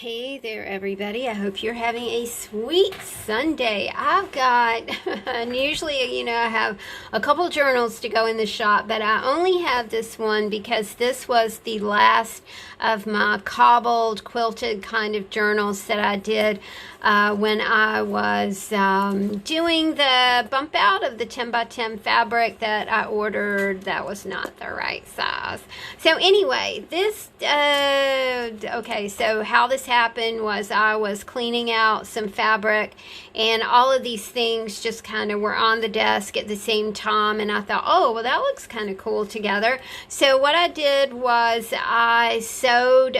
Hey there, everybody. I hope you're having a sweet Sunday. I've got, and usually, I have a couple journals to go in the shop, but I only have this one because this was the last of my cobbled, quilted kind of journals that I did when I was doing the bump out of the 10 by 10 fabric that I ordered that was not the right size. So anyway, so how this happened was I was cleaning out some fabric and all of these things just kind of were on the desk at the same time, and I thought, oh, well, that looks kind of cool together. So what I did was I sewed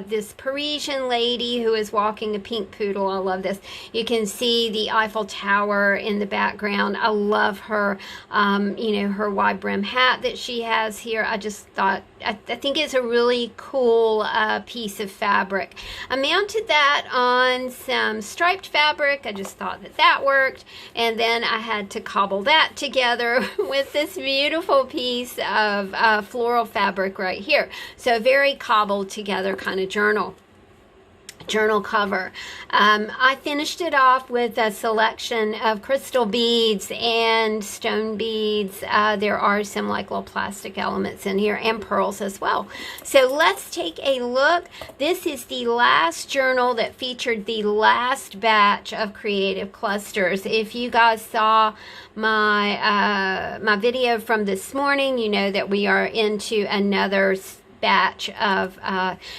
this Parisian lady who is walking a pink poodle. I love this. You can see the Eiffel Tower in the background. I love her, her wide brim hat that she has here. I just thought, I think it's a really cool piece of fabric. I mounted that on some striped fabric. I just thought that worked. And then I had to cobble that together with this beautiful piece of floral fabric right here. So very cobbled together kind of journal cover. I finished it off with a selection of crystal beads and stone beads. There are some like little plastic elements in here and pearls as well. So let's take a look. This is the last journal that featured the last batch of creative clusters. If you guys saw my video from this morning, you know that we are into another batch of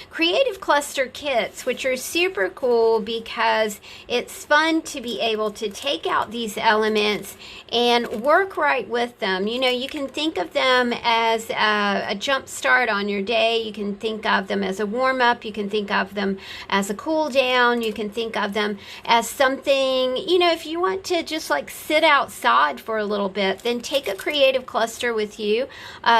creative cluster kits, which are super cool because it's fun to be able to take out these elements and work right with them. You can think of them as a jump start on your day. You can think of them as a warm-up. You can think of them as a cool down. You can think of them as something, if you want to just like sit outside for a little bit, then take a creative cluster with you,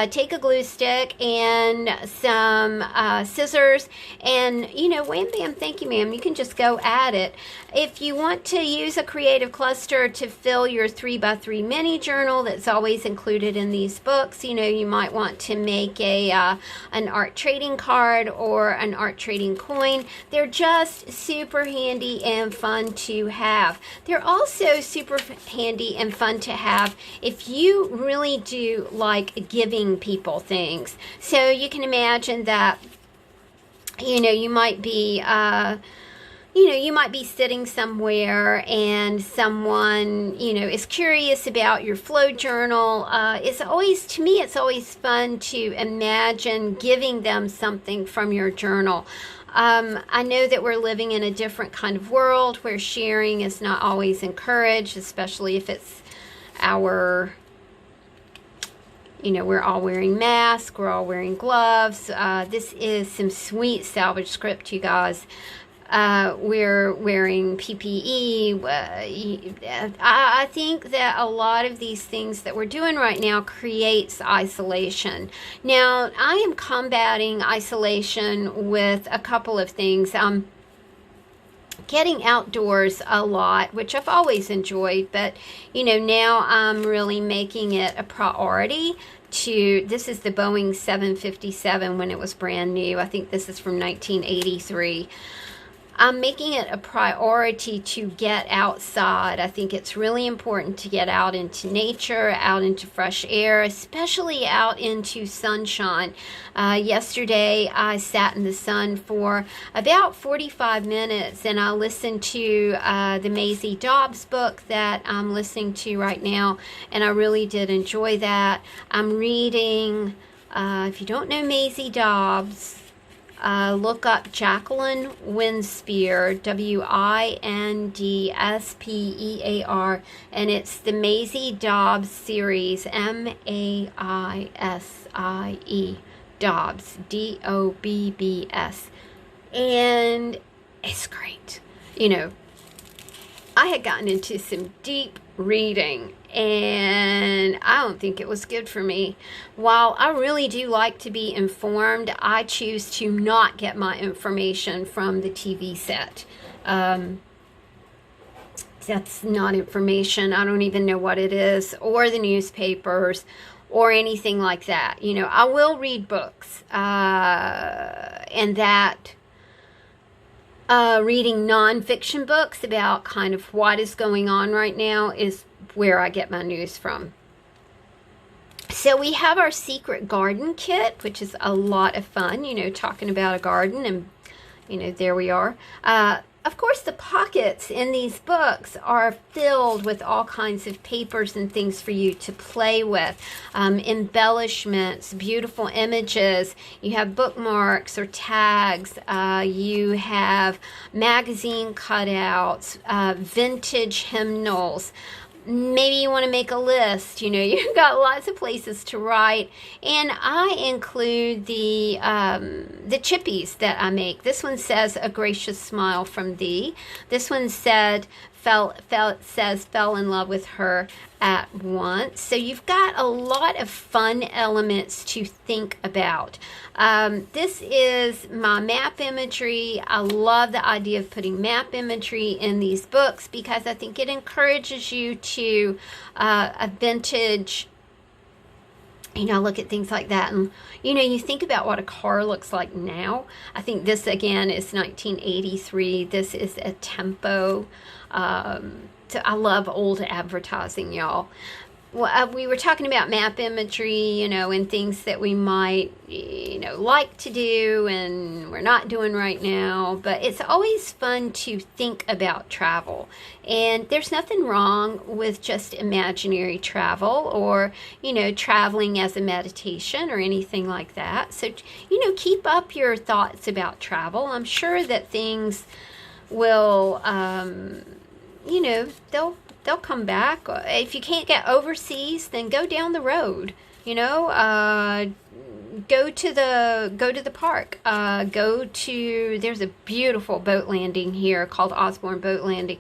take a glue stick and some scissors, and wham bam, thank you ma'am, you can just go at it. If you want to use a creative cluster to fill your 3x3 mini journal that's always included in these books, you might want to make an art trading card or an art trading coin. They're just super handy and fun to have. They're also super handy and fun to have if you really do like giving people things. So you can imagine that you might be sitting somewhere and someone is curious about your flow journal. It's always fun to imagine giving them something from your journal. I know that we're living in a different kind of world where sharing is not always encouraged, especially if it's we're all wearing masks, we're all wearing gloves. This is some sweet salvage script, you guys. We're wearing PPE. I think that a lot of these things that we're doing right now creates isolation. Now, I am combating isolation with a couple of things. Getting outdoors a lot, which I've always enjoyed, but now I'm really making it a priority this is the Boeing 757 when it was brand new. I think this is from 1983. I'm making it a priority to get outside. I think it's really important to get out into nature, out into fresh air, especially out into sunshine. Yesterday, I sat in the sun for about 45 minutes, and I listened to the Maisie Dobbs book that I'm listening to right now, and I really did enjoy that. I'm reading, if you don't know Maisie Dobbs, look up Jacqueline Winspear, Windspear, and it's the Maisie Dobbs series, Maisie Dobbs, Dobbs, and it's great. I had gotten into some deep reading, and I don't think it was good for me. While I really do like to be informed, I choose to not get my information from the TV set. That's not information. I don't even know what it is, or the newspapers, or anything like that. I will read books, and that Reading nonfiction books about kind of what is going on right now is where I get my news from. So we have our secret garden kit, which is a lot of fun, talking about a garden, and, there we are. Of course, the pockets in these books are filled with all kinds of papers and things for you to play with, embellishments, beautiful images. You have bookmarks or tags. You have magazine cutouts, vintage hymnals. Maybe you want to make a list. You've got lots of places to write, and I include the chippies that I make. This one says "A gracious smile from thee." This one says fell in love with her at once. So you've got a lot of fun elements to think about. This is my map imagery. I love the idea of putting map imagery in these books because I think it encourages you to a vintage, look at things like that. And, you think about what a car looks like now. I think this, again, is 1983. This is a Tempo. So I love old advertising, y'all. Well, we were talking about map imagery, and things that we might, like to do and we're not doing right now. But it's always fun to think about travel. And there's nothing wrong with just imaginary travel or, traveling as a meditation or anything like that. So, keep up your thoughts about travel. I'm sure that things will, they'll come back. If you can't get overseas, then go down the road. Go to the park. There's a beautiful boat landing here called Osborne Boat Landing,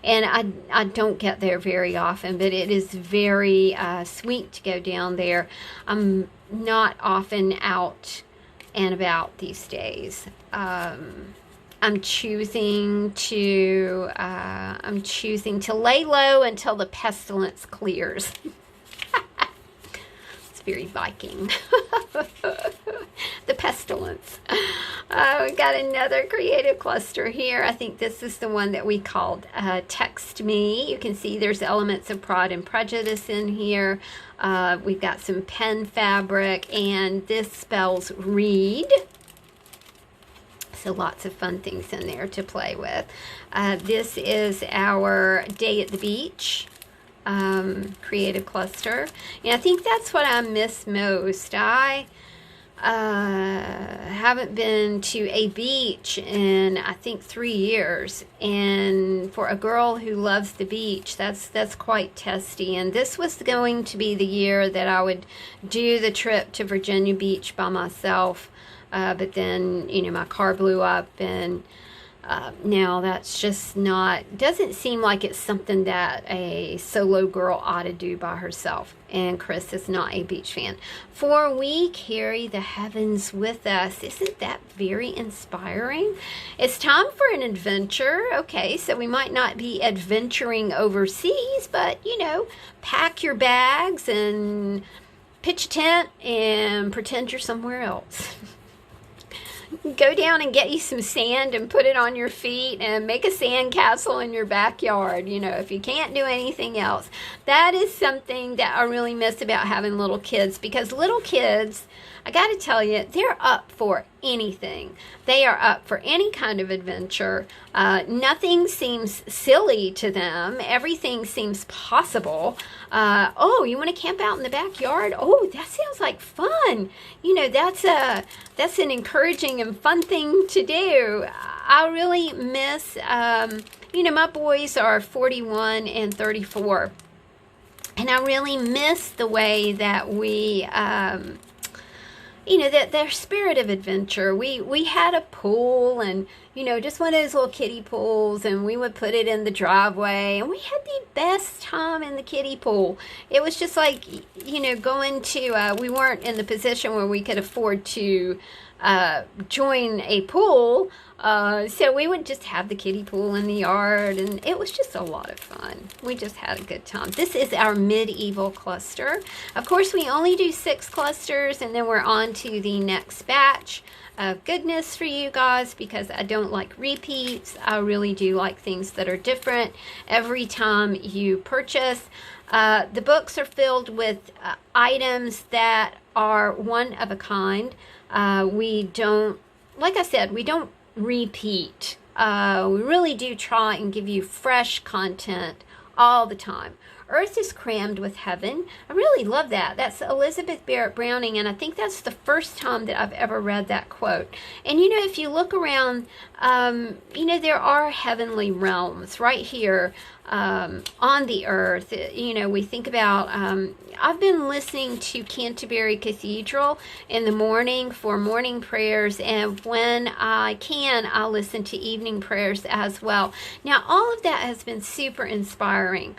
and I don't get there very often, but it is very sweet to go down there. I'm not often out and about these days. I'm choosing to lay low until the pestilence clears. It's very Viking. The pestilence. We got another creative cluster here. I think this is the one that we called Text Me. You can see there's elements of Pride and Prejudice in here. We've got some pen fabric, and this spells read. So lots of fun things in there to play with. This is our Day at the Beach creative cluster. And I think that's what I miss most. I haven't been to a beach in, I think, 3 years. And for a girl who loves the beach, that's quite testy. And this was going to be the year that I would do the trip to Virginia Beach by myself. But then, my car blew up, and now that's just doesn't seem like it's something that a solo girl ought to do by herself. And Chris is not a beach fan. For we carry the heavens with us. Isn't that very inspiring? It's time for an adventure. Okay, so we might not be adventuring overseas, but, pack your bags and pitch a tent and pretend you're somewhere else. Go down and get you some sand and put it on your feet and make a sand castle in your backyard, if you can't do anything else. That is something that I really miss about having little kids, because little kids, I got to tell you, they're up for anything. They are up for any kind of adventure. Nothing seems silly to them. Everything seems possible. Oh, you want to camp out in the backyard? Oh, that sounds like fun. That's an encouraging and fun thing to do. I really miss, my boys are 41 and 34. And I really miss the way that we, that their spirit of adventure. We had a pool, and just one of those little kiddie pools, and we would put it in the driveway, and we had the best time in the kiddie pool. It was just like going to we weren't in the position where we could afford to join a pool. So we would just have the kiddie pool in the yard, and it was just a lot of fun. We just had a good time. This is our medieval cluster. Of course, we only do 6 clusters, and then we're on to the next batch of goodness for you guys, because I don't like repeats. I really do like things that are different every time you purchase. The books are filled with items that are one of a kind. We don't, like I said, we don't repeat. We really do try and give you fresh content all the time. Earth is crammed with heaven. I really love that. That's Elizabeth Barrett Browning, and I think that's the first time that I've ever read that quote. And you know, if you look around, you know, there are heavenly realms right here on the earth. You know, we think about, I've been listening to Canterbury Cathedral in the morning for morning prayers, and when I can, I'll listen to evening prayers as well. Now, all of that has been super inspiring.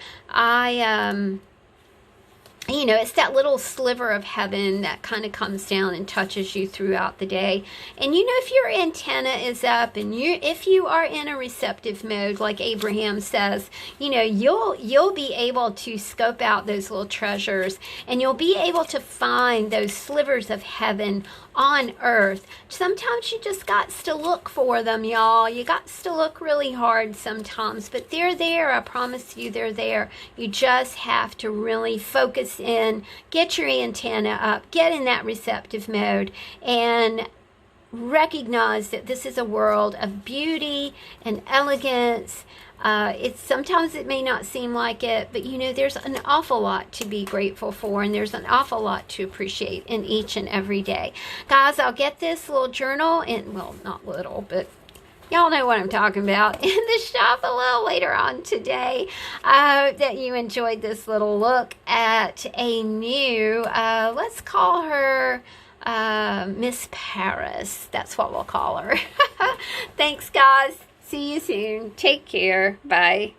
You know, it's that little sliver of heaven that kind of comes down and touches you throughout the day. And you know, if your antenna is up and if you are in a receptive mode, like Abraham says, you know, you'll be able to scope out those little treasures, and you'll be able to find those slivers of heaven on earth. Sometimes you just got to look for them, y'all. You got to look really hard sometimes, but they're there. I promise you, they're there. You just have to really focus in, get your antenna up, get in that receptive mode, and recognize that this is a world of beauty and elegance. Sometimes it may not seem like it, but you know, there's an awful lot to be grateful for, and there's an awful lot to appreciate in each and every day. Guys, I'll get this little journal, and well, not little, but y'all know what I'm talking about, in the shop a little later on today. I hope that you enjoyed this little look at a new, let's call her Miss Paris. That's what we'll call her. Thanks, guys. See you soon. Take care. Bye.